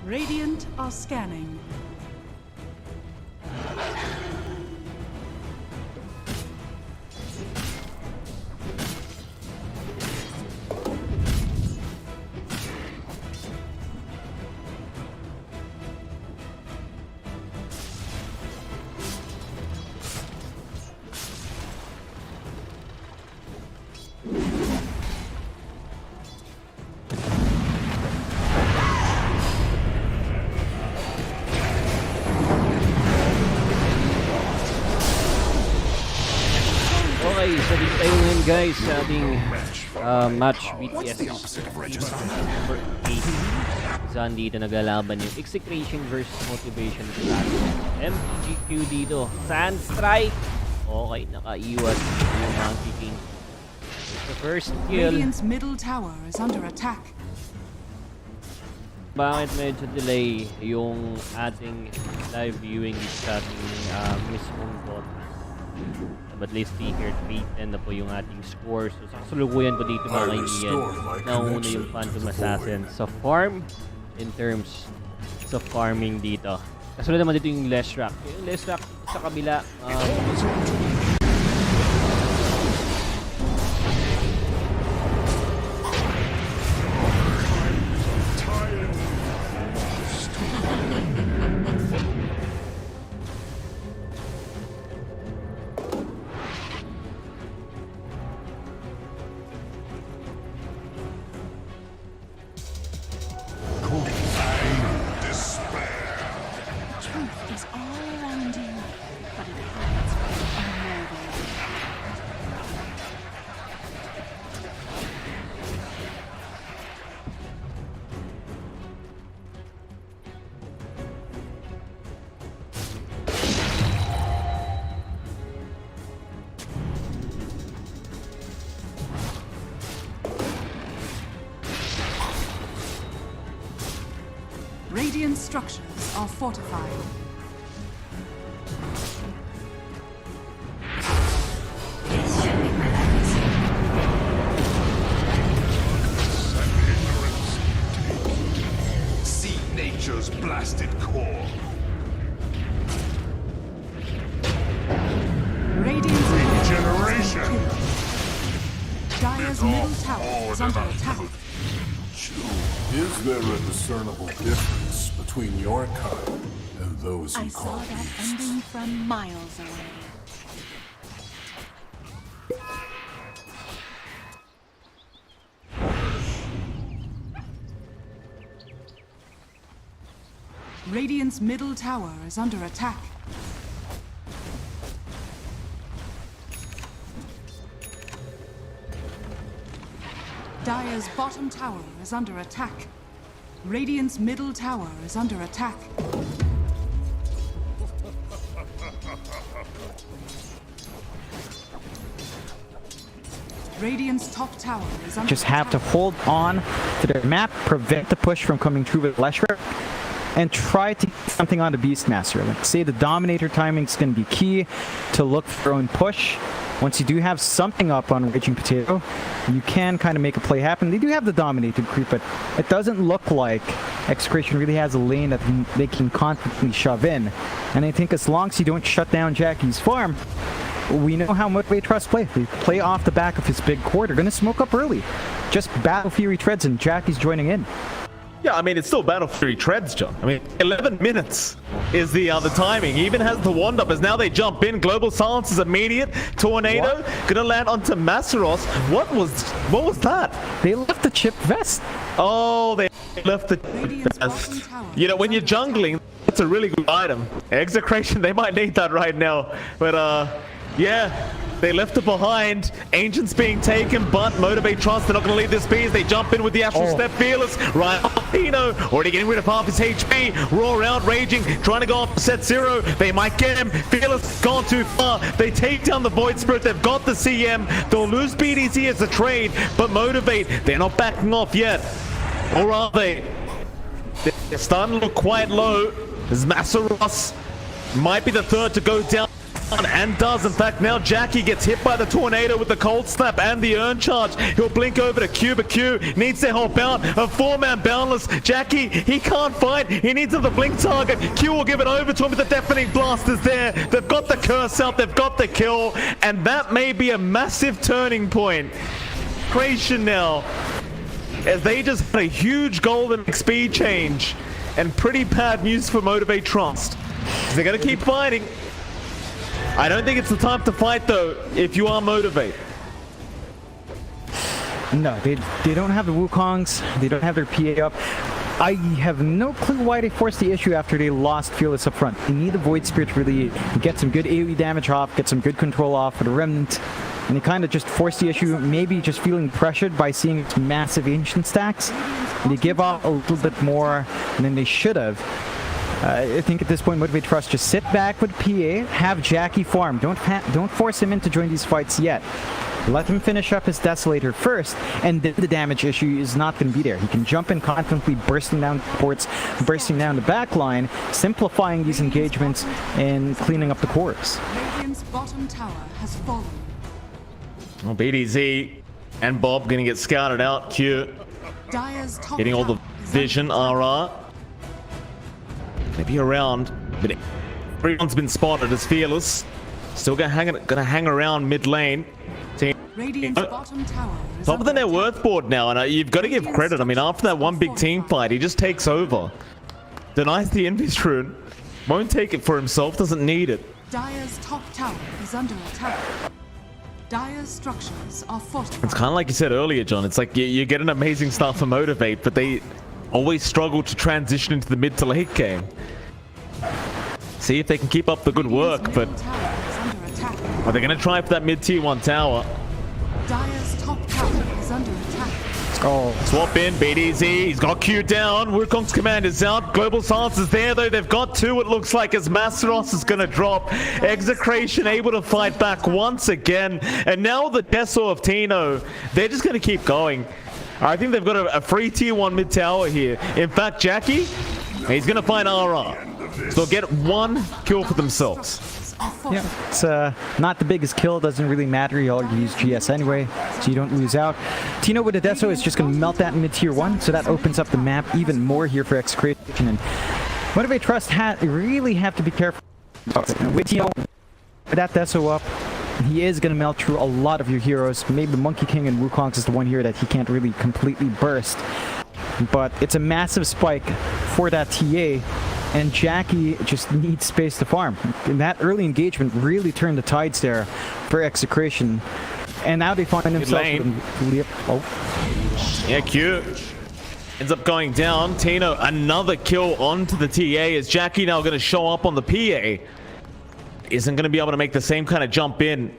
Radiant are scanning. Okay, so dito tayo ngayon guys sa ating match BTS number 8. Saan dito naglalaban yung Execration versus Motivate.Trust. MTGQ dito. Sand Strike. Okay, nakaiwas yung Monkey King. The first kill. Radiant's middle tower is under attack. Bakit medyo delay yung ating live viewing sa ating mismong bot? But let's see here, 3-10 na po yung ating score. So sa kasalukuyan po dito mga kaibigan, nauna yung Phantom Assassin sa farm in terms sa farming dito. Kasunod naman dito yung Leshrac. Yung Leshrac sa kabila, Is all around you, but it hides from unnerving. Radiant structures are fortified. See nature's blasted core. Radiant's Regeneration. Dire's middle tower is under attack. Is there a discernible difference between your kind and those I you saw call that beasts? ending from miles away. Radiant's middle tower is under attack. Dire's bottom tower is under attack. Radiant's middle tower is under attack. Radiant's top tower is under Just attack. have to hold on to their map, prevent the push from coming through with Leshrac, and try to get something on the Beastmaster. Like, say the Dominator timing is going to be key to look for your own push. Once you do have something up on Raging Potato, you can kind of make a play happen. They do have the Dominated creep, but it doesn't look like Execration really has a lane that they can constantly shove in. And I think as long as you don't shut down Jackie's farm, we know how Motivate.Trust play. They play off the back of his big core. They're going to smoke up early. Just Battle Fury treads and Jackie's joining in. Yeah, I mean, it's still Battle Fury treads, John. I mean, 11 minutes is the timing. He even has the wand up as now they jump in. Global Silence is immediate. Tornado gonna land onto Masaros. What was that? They left the chip vest. Oh, they left the Radiant's bottom vest. tower You know, is when you're under attack. jungling, that's a really good item. Execration, they might need that right now. But yeah. They left it behind. Ancients being taken, but Motivate.Trust, they're not going to leave this piece. They jump in with the Astral Step. Fearless, right? Pino already getting rid of half his HP. Roar out, Raging, trying to go up set 0. They might get him. Fearless gone too far. They take down the Void Spirit. They've got the CM. They'll lose BTS as a trade, but Motivate, they're not backing off yet. Or are they? They're starting to look quite low. As Masaros might be the third to go down. and does. In fact, now Jackie gets hit by the tornado with the cold snap and the urn charge. He'll blink over to Q, but Q needs to help out. A 4-man boundless. Jackie, he can't fight. He needs the blink target. Q will give it over to him, but the deafening blast is there. They've got the curse out. They've got the kill, and that may be a massive turning point. Execration now, as they just had a huge golden XP change, and pretty bad news for Motivate.Trust. They're gonna keep fighting. I don't think it's the time to fight though, if you are Motivate. No, they don't have the Wukongs. They don't have their PA up. I have no clue why they forced the issue after they lost Fearless up front. They need the Void Spirit to really get some good AoE damage off, get some good control off for the Remnant. And they kind of just forced the issue, maybe just feeling pressured by seeing its massive Ancient stacks. And they give off a little bit more than they should have. I think at this point, Motivate.Trust just sit back with PA, have Jackie farm. Don't force him in to join these fights yet. Let him finish up his Desolator first, and the damage issue is not going to be there. He can jump in confidently, bursting down the ports, bursting down the back line, simplifying these engagements, and cleaning up the cores. Radiant's bottom tower has fallen. Well, BDZ and Bob gonna get scouted out. Q Dire's top getting all the tower is vision. RR maybe around, but everyone's been spotted as Fearless. Still gonna hang around mid lane. Radiant's bottom tower is Top of the under net worth board now, and you've got to give credit. I mean, after that one big team fight, he just takes over. Denies the Invis rune. Won't take it for himself, doesn't need it. Dire's top tower is under attack. Dire's structures are fortified. It's kind of like you said earlier, John. It's like you get an amazing start for Motivate, but they always struggle to transition into the mid to late game. See if they can keep up the good work, but are they going to try for that mid tier 1 tower? Dire's top tower is under attack. Oh, Swap in, BDZ, he's got Q down, Wukong's command is out, Global Silence is there though, they've got 2 it looks like, as Masteros is gonna drop. Execration able to fight back once again, and now the Deso of Tino, they're just gonna keep going. I think they've got a free tier 1 mid tower here. In fact, Jackie, he's gonna find RR. So they'll get 1 kill for themselves. yeah, it's not the biggest kill, doesn't really matter. You all use GS anyway, so you don't lose out. Tino with a Deso is just going to melt that in mid-tier 1, so that opens up the map even more here for Execration. And Motivate.Trust really have to be careful. With Tino, with that Deso up, he is going to melt through a lot of your heroes. Maybe the Monkey King and Wukong is the one here that he can't really completely burst. But it's a massive spike for that TA. And Jackie just needs space to farm. And that early engagement really turned the tides there for Execration. And now they find themselves with Yeah, Q ends up going down. Tino, another kill onto the TA. Is Jackie now going to show up on the PA? Isn't going to be able to make the same kind of jump in.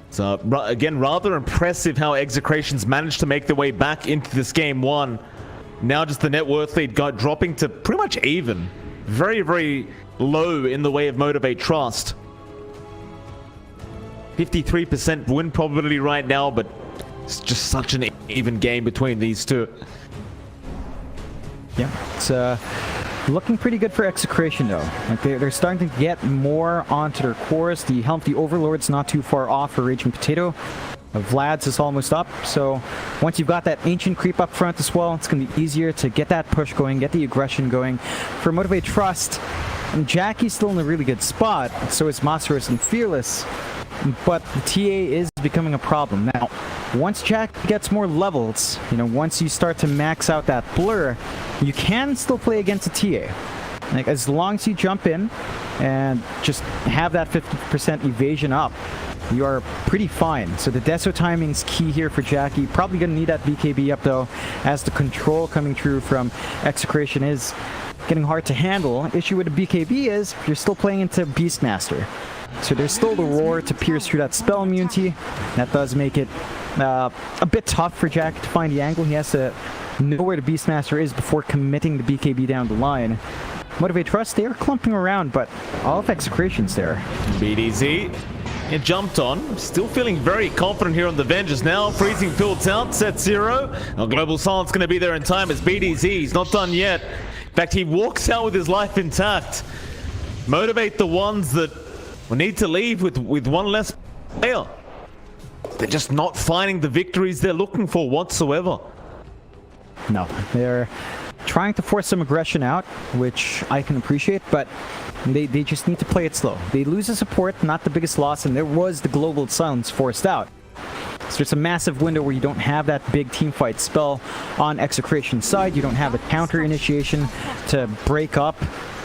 So, again, rather impressive how Execration's managed to make their way back into this game 1. Now just the net worth lead got dropping to pretty much even. Very, very low in the way of Motivate.Trust. 53% win probability right now, but it's just such an even game between these two. Yeah, it's looking pretty good for Execration though. Like they're starting to get more onto their cores. The Helm of the Overlord's not too far off for Raging Potato. Vlad's is almost up, so once you've got that Ancient creep up front as well, it's going to be easier to get that push going, get the aggression going. For Motivate.Trust, and Jackie's still in a really good spot, so is Masteros and Fearless, but the TA is becoming a problem. Now, once Jack gets more levels, you know, once you start to max out that blur, you can still play against a TA. Like, as long as you jump in and just have that 50% evasion up, you are pretty fine. So the Deso timing's key here for Jackie. Probably going to need that BKB up though, as the control coming through from Execration is getting hard to handle. Issue with the BKB is you're still playing into Beastmaster. So there's still the roar to pierce through that spell immunity. That does make it a bit tough for Jackie to find the angle. He has to know where the Beastmaster is before committing the BKB down the line. Motivate.Trust, they are clumping around, but all of Execration's there. BDZ. It jumped on. Still feeling very confident here on the Vengeance now. Freezing builds out. Set 0. Now Global Silence going to be there in time as BDZ. He's not done yet. In fact, he walks out with his life intact. Motivate the ones that will need to leave with one less player. They're just not finding the victories they're looking for whatsoever. No, they're trying to force some aggression out, which I can appreciate, but they just need to play it slow. They lose the support, not the biggest loss, and there was the global silence forced out. So it's a massive window where you don't have that big team fight spell on Execration's side. You don't have a counter initiation to break up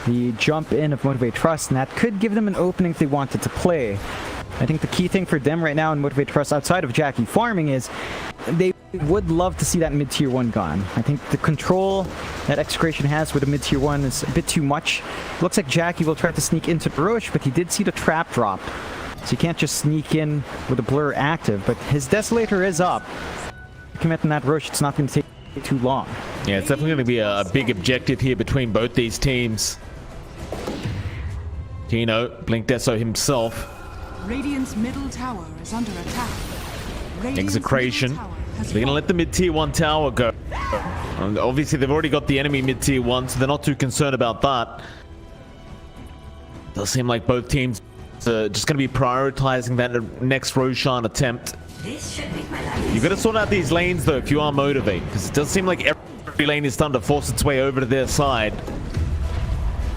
the jump in of Motivate.Trust, and that could give them an opening if they wanted to play. I think the key thing for them right now in Motivate.Trust outside of Jackie farming is they would love to see that mid-tier 1 gone. I think the control that Execration has with the mid-tier 1 is a bit too much. Looks like Jackie will try to sneak into the Roche, but he did see the trap drop. So you can't just sneak in with a blur active, but his Desolator is up. Committing that Roche, it's not going to take too long. Yeah, it's definitely going to be a big objective here between both these teams. Tino, Blink Deso himself. Radiant's middle tower is under attack. Radiant's Execration. middle tower has They're going to let the mid-tier 1 tower go. And obviously, they've already got the enemy mid-tier 1, so they're not too concerned about that. Does seem like both teams are just going to be prioritizing that next Roshan attempt. You've got to sort out these lanes, though, if you are Motivate, because it does seem like every lane is starting to force its way over to their side.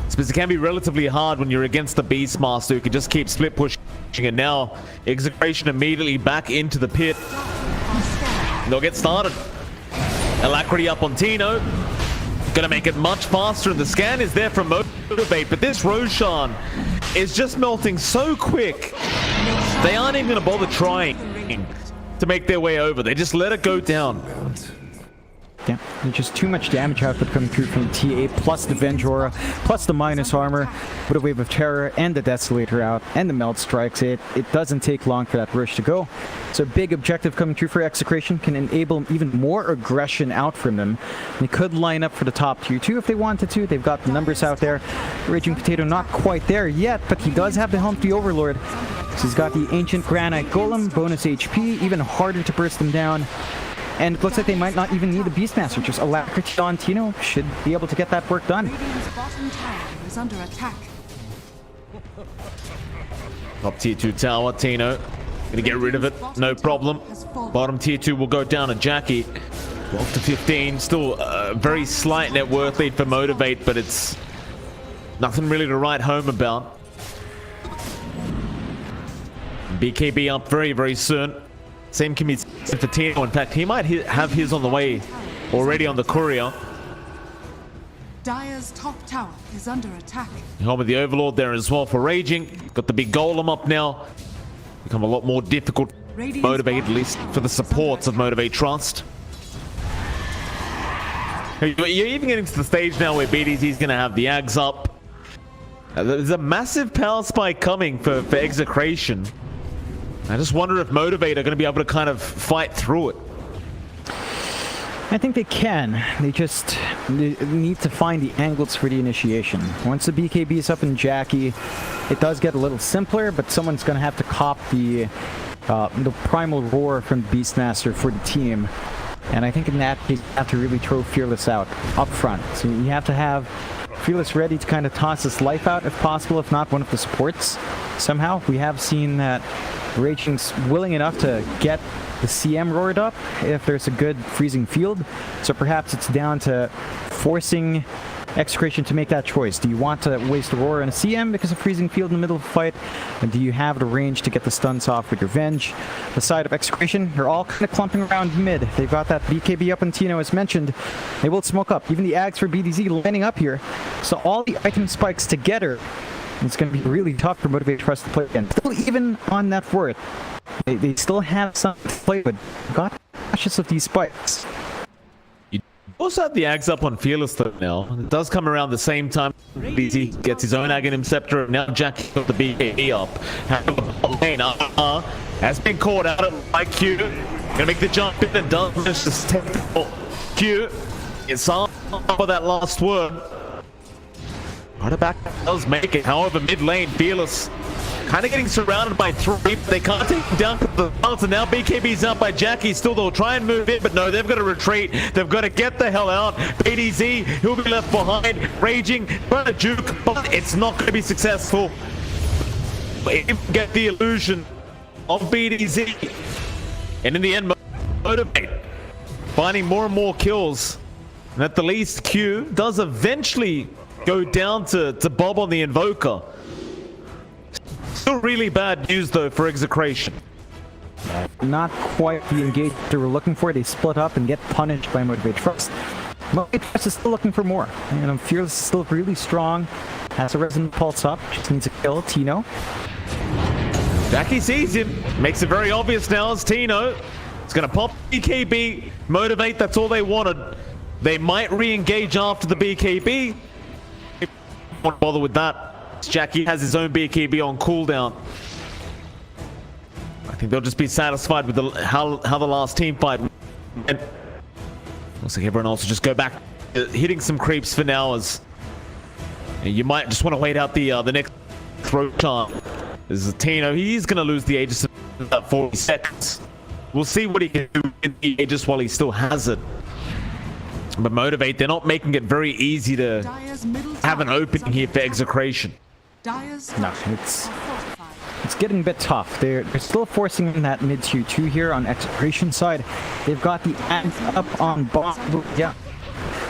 Because it can be relatively hard when you're against the Beastmaster who can just keep split pushing, and now Execration immediately back into the pit. They'll get started. Alacrity up on Tino. Gonna make it much faster, and the scan is there from Motivate, but this Roshan is just melting so quick. They aren't even gonna bother trying to make their way over. They just let it go down. Yeah, there's just too much damage output coming through from TA, plus the Venge Aura, plus the minus armor, with a Wave of Terror, and the Desolator out, and the Melt Strikes. It doesn't take long for that rush to go. So a big objective coming through for Execration can enable even more aggression out from them. They could line up for the top tier 2 if they wanted to. They've got the numbers out there. Raging Potato not quite there yet, but he does have the Helm 3 Overlord. So he's got the Ancient Granite Golem, bonus HP, even harder to burst them down. And it looks like they might not even need a Beastmaster. Just Alacrity on Tino should be able to get that work done. Radiant's bottom tower is under attack. Top tier 2 tower, Tino. Gonna get rid of it, no problem. Bottom tier 2 will go down to Jackie. 12 to 15, still a very slight net worth lead for Motivate, but it's nothing really to write home about. BKB up very, very soon. Same can be said for Tino. In fact, he might have his on the way already on the courier. Dire's top tower is under attack. Home with the Overlord there as well for Raging. Got the big golem up now. Become a lot more difficult to Motivate, at least for the supports of Motivate.Trust. You're even getting to the stage now where BDZ's going to have the Ags up. There's a massive power spike coming for Execration. I just wonder if Motivate are going to be able to kind of fight through it. I think they can. They just need to find the angles for the initiation. Once the BKB is up in Jackie, it does get a little simpler, but someone's going to have to cop the primal roar from Beastmaster for the team. And I think in that case, you have to really throw Fearless out up front. So you have to have Fearless ready to kind of toss his life out if possible, if not one of the supports. Somehow, we have seen that Raging's willing enough to get the CM roared up if there's a good freezing field. So perhaps it's down to forcing Execration to make that choice. Do you want to waste a roar on a CM because of freezing field in the middle of the fight? And do you have the range to get the stuns off with your Venge? The side of Execration, they're all kind of clumping around mid. They've got that BKB up on Tino as mentioned. They will smoke up. Even the Ags for BDZ lining up here. So all the item spikes together, it's going to be really tough for Motivate.Trust to play again. Still, even on that worth, they still have something to play with. Got cautious of these spikes. You also have the Ags up on Fearless though now. It does come around the same time. BZ gets his own Aghanim Scepter. Now Jackie got the BKB up. Has been caught out at IQ. Gonna make the jump in and does just take the Q. It's on for that last word. Right back does make it. However, mid lane, Fearless kind of getting surrounded by 3, but they can't take him down to the bounce, and now BKB's out by Jackie. Still, they'll try and move in, but no, they've got to retreat. They've got to get the hell out. BDZ, he'll be left behind. Raging, trying to juke, but it's not going to be successful. get the illusion of BDZ. And in the end, Motivate, finding more and more kills. And at the least, Q does eventually go down to Bob on the Invoker. Still really bad news, though, for Execration. Not quite the engagement they were looking for. They split up and get punished by Motivate.Trust. Motivate.Trust is still looking for more. And Fearless is still really strong. Has a Resonant Pulse up. Just needs a kill. Tino. Jackie sees him. Makes it very obvious now as Tino. It's going to pop BKB. Motivate, that's all they wanted. They might re-engage after the BKB. Won't bother with that. Jackie has his own BKB on cooldown. I think they'll just be satisfied with how the last team fight went. Looks like everyone else will just go back hitting some creeps for now, as you might just want to wait out the next throw time. This is Tino. He's going to lose the Aegis in about 40 seconds. We'll see what he can do in the Aegis while he still has it. But Motivate, they're not making it very easy to have an opening here for Execration. No, it's getting a bit tough. They're still forcing in that mid tier 2 here on Execration side. They've got the ads up on bottom. Yeah.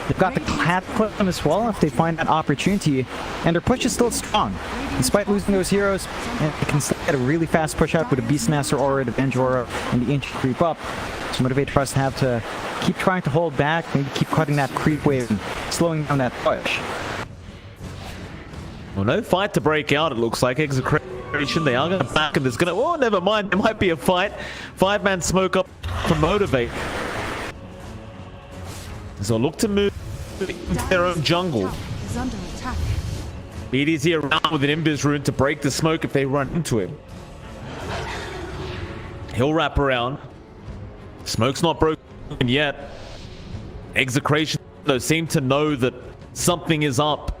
They've got the Cataclysm as well if they find that opportunity. And their push is still strong. Despite losing those heroes, and they can still get a really fast push out with a Beastmaster Aura, the Venge Aura, and the Ancient Creep up. So Motivate.Trust have to keep trying to hold back, maybe keep cutting that creep wave and slowing down that push. Well, no fight to break out, it looks like. Execration, they are going to back, and there's going to... Oh, never mind, there might be a fight. 5-man smoke up for Motivate. So look to move into their own jungle. BD's here around with an Invis rune to break the smoke if they run into him. He'll wrap around. Smoke's not broken yet. Execration, though, seem to know that something is up.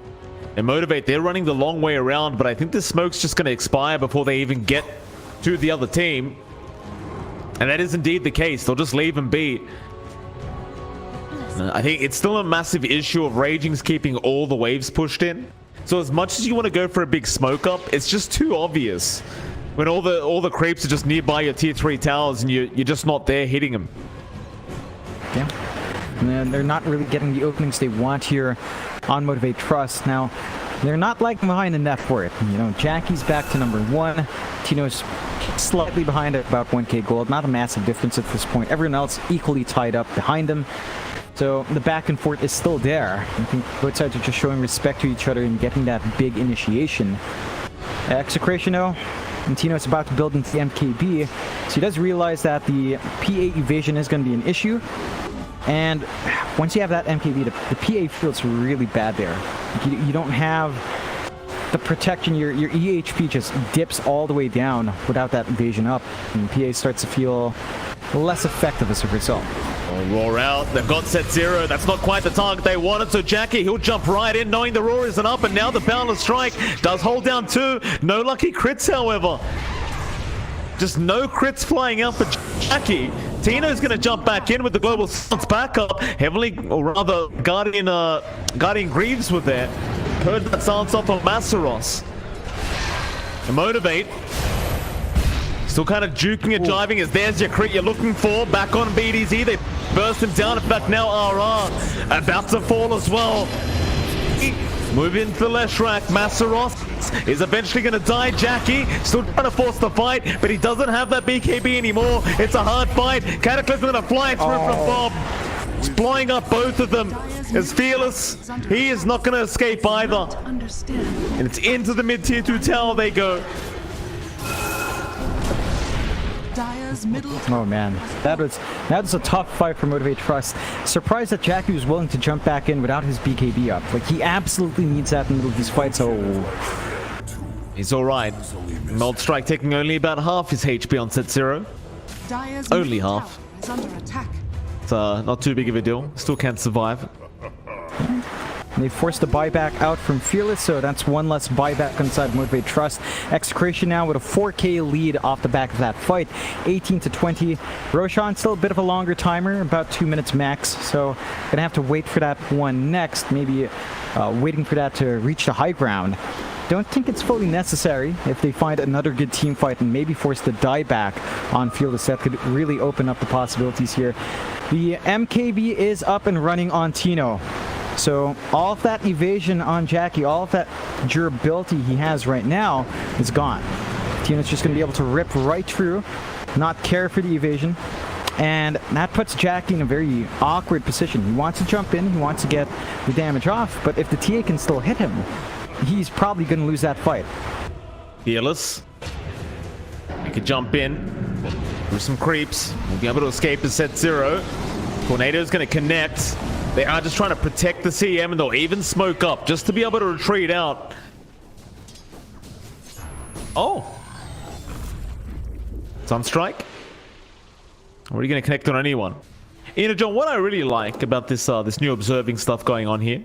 And Motivate, they're running the long way around, but I think the smoke's just going to expire before they even get to the other team. And that is indeed the case. They'll just leave him be. I think it's still a massive issue of Raging's keeping all the waves pushed in. So as much as you want to go for a big smoke up, it's just too obvious when all the creeps are just nearby your tier 3 towers and you're just not there hitting them. Yeah. And they're not really getting the openings they want here on Motivate.Trust. Now, they're not lagging behind in that for it. You know, Jackie's back to number 1. Tino's slightly behind at about 1k gold. Not a massive difference at this point. Everyone else equally tied up behind them. So the back and forth is still there. I think both sides are just showing respect to each other and getting that big initiation. Execration, though, and Tino's about to build into the MKB, so he does realize that the PA evasion is going to be an issue. And once you have that MKB, the PA feels really bad there. You don't have the protection. Your EHP just dips all the way down without that evasion up, and PA starts to feel less effective as a result. Roar out. They've got set 0. That's not quite the target they wanted. So Jackie, he'll jump right in knowing the roar isn't up. And now the Boundless Strike does hold down 2. No lucky crits, however. Just no crits flying out for Jackie. Tino's going to jump back in with the Global Silence backup. Heavily, or rather, Guardian Greaves were there. Heard that silence off of Masaros. And Motivate. Still kind of juking and jiving as there's your crit you're looking for. Back on BDZ, they burst him down. In fact, now RR about to fall as well. Move into the Leshrac. Masaros is eventually going to die. Jackie still trying to force the fight, but he doesn't have that BKB anymore. It's a hard fight. Cataclysm going to fly through from Bob. It's blowing up both of them. As Fearless, he is not going to escape either. And it's into the mid-tier 2 tower they go. Oh man, that was a tough fight for Motivate.Trust. Surprised that Jackie was willing to jump back in without his BKB up. Like, he absolutely needs that in the middle of these fights. So he's all right. Mold Strike taking only about half his HP on set 0. Only half. It's not too big of a deal. Still can survive. And they forced the buyback out from Fearless, so that's one less buyback inside Motivate.Trust. Execration now with a 4k lead off the back of that fight, 18-20. Roshan still a bit of a longer timer, about 2 minutes max, so gonna have to wait for that one next, maybe waiting for that to reach the high ground. don't think it's fully necessary. If they find another good team fight and maybe force the dieback on Fearless, that could really open up the possibilities here. The MKB is up and running on Tino. So all of that evasion on Jackie, all of that durability he has right now is gone. Tino's just going to be able to rip right through, not care for the evasion. And that puts Jackie in a very awkward position. He wants to jump in, he wants to get the damage off, but if the TA can still hit him, he's probably going to lose that fight. Fearless. He could jump in through some creeps. We'll be able to escape as set 0. Tornado's going to connect. They are just trying to protect the CM, and they'll even smoke up just to be able to retreat out. Oh. Sunstrike. Or are you going to connect on anyone? You know, John, what I really like about this this new observing stuff going on here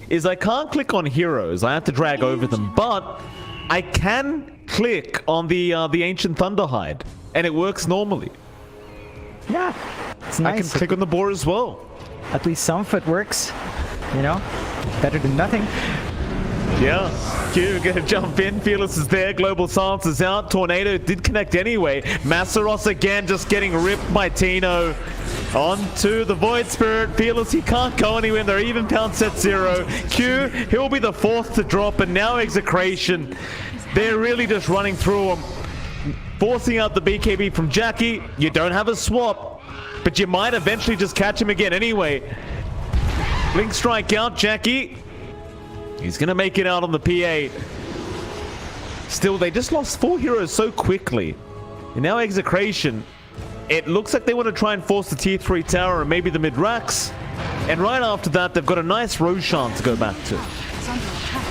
is I can't click on heroes. I have to drag over them, but I can click on the Ancient Thunderhide, and it works normally. Yeah, it's nice. I can click on the boar as well. At least some of it works, you know? Better than nothing. Yeah, Q gonna jump in. Fearless is there. Global Silence is out. Tornado did connect anyway. Massaros again just getting ripped by Tino. Onto the Void Spirit. Fearless, he can't go anywhere. They're even pound set 0. Q, he'll be the 4th to drop, and now Execration. They're really just running through him, forcing out the BKB from Jackie. You don't have a swap, but you might eventually just catch him again anyway. Blink strike out, Jackie. He's gonna make it out on the PA. Still, they just lost 4 heroes so quickly. And now Execration, it looks like they want to try and force the tier 3 tower and maybe the mid-racks. And right after that, they've got a nice Roshan to go back to.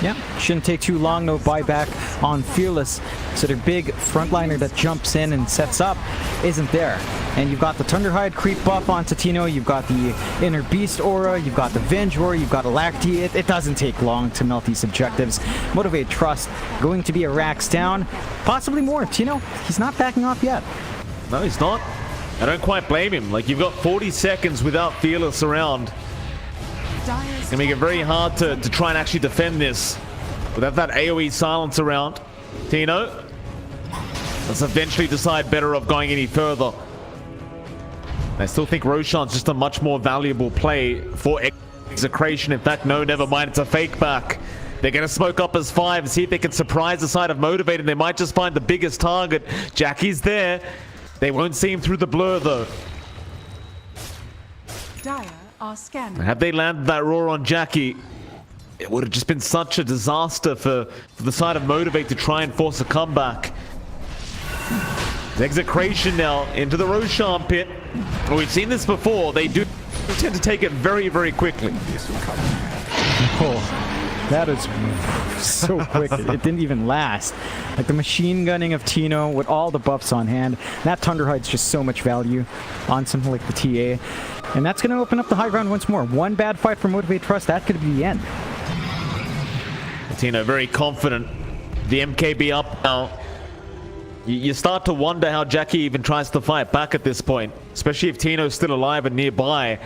Yeah, shouldn't take too long. No buyback on Fearless. So their big frontliner that jumps in and sets up isn't there. And you've got the Thunderhide creep buff onto Tino. You've got the Inner Beast aura. You've got the Venge aura. You've got a Lacti. It doesn't take long to melt these objectives. Motivate.Trust going to be a racks down. Possibly more. Tino, he's not backing off yet. No, he's not. I don't quite blame him. Like, you've got 40 seconds without Fearless around. It's gonna make it very hard to try and actually defend this without that AoE silence around. Tino, let's eventually decide better of going any further. I still think Roshan's just a much more valuable play for Execration. In fact, no, never mind, it's a fake back. They're gonna smoke up as 5 and see if they can surprise the side of Motivate, and they might just find the biggest target. Jackie's there. They won't see him through the blur though. Dire are scanning. Have they landed that roar on Jackie, it would have just been such a disaster for the side of Motivate to try and force a comeback. Execration now into the Roshan pit. Well, we've seen this before. They do tend to take it very, very quickly. Oh, that is so quick. It didn't even last. Like the machine gunning of Tino with all the buffs on hand. That Thunderhide's just so much value on something like the TA. And that's going to open up the high ground once more. One bad fight for Motivate.Trust, that could be the end. Tino very confident. The MKB up now. You start to wonder how Jackie even tries to fight back at this point, especially if Tino's still alive and nearby.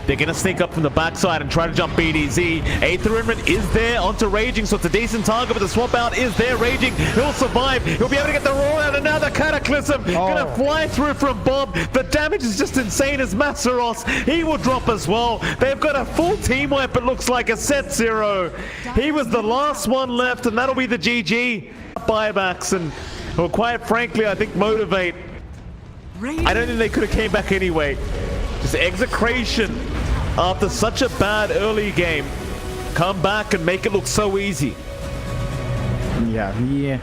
They're going to sneak up from the backside and try to jump BDZ. Aether Imran is there onto Raging, so it's a decent target, but the swap out is there. Raging, he'll survive. He'll be able to get the roar out, and now the Cataclysm going to fly through from Bob. The damage is just insane as Massaros. He will drop as well. They've got a full team wipe, it looks like, a set 0. He was the last one left, and that'll be the GG. Buybacks, and well, quite frankly, I think Motivate, I don't think they could have came back anyway. Just Execration, after such a bad early game, come back and make it look so easy. Yeah,